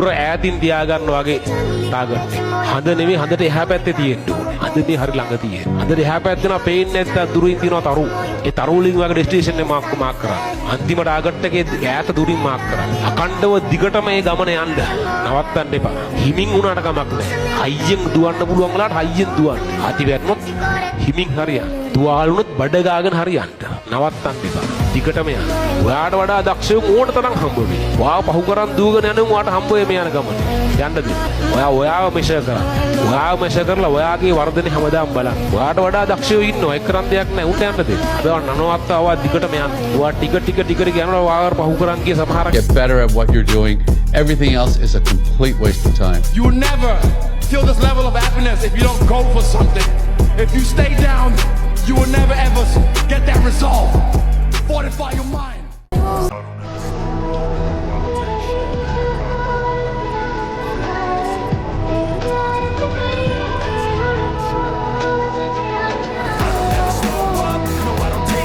දුර ඈතින් තියාගන්න වගේ ටාගට් එක. හඳ නෙමෙයි හඳට එහා පැත්තේ තියෙන්න ඕනේ. හඳ මේ හරි ළඟ තියෙන. හඳට එහා පැත්තේ නා පේන්නේ නැත්නම් දුරින් තියෙනවා තරු. ඒ තරු වලින් වගේ ඩෙස්ටිනේෂන් එක මාක් කරා. අන්තිම ටාගට් එකේ ඈත දුරින් මාක් කරා. අකණ්ඩව දිගටම මේ ගමන යන්න. නවත්තන්න එපා. හිමින් වුණාට කමක් නැහැ. හයියෙන් දුවන්න පුළුවන් වෙලාවට හයියෙන් දුවන්න. අති වැටුනොත් හිමින් හරියන්න. තුවාල වුණොත් බඩ ගාගෙන හරියන්න. නවත්තන්න එපා. දිගටම යන්න. ඔයාට වඩා දක්ෂයෝ ඕන තරම් හම්බ වෙයි. ඔයාව පහු කරන් දුවගෙන යනවා ඔයාට හම්බ වෙයි මේ යන ගමන. යන්න දෙන්න. ඔයාව මෙෂර් කරා. ඔයාව මෙෂර් කරලා ඔයාගේ වර්ධනේ හැමදාම බලන්න. ඔයාට වඩා දක්ෂයෝ ඉන්නවා. ඒක කරන් දෙයක් නැහැ. උන්ට යන්න දෙන්න. ඔයා නනවත්තාව දිගටම යන්න. ඔයා ටික යනවා ඔයාව පහු කරන් ගිය සමහරක් Get better at what you're doing. Everything else is a complete waste of time. You will never feel this level of happiness if you don't go for something. If you stay down, you will never ever get that resolve. Fortify your mind.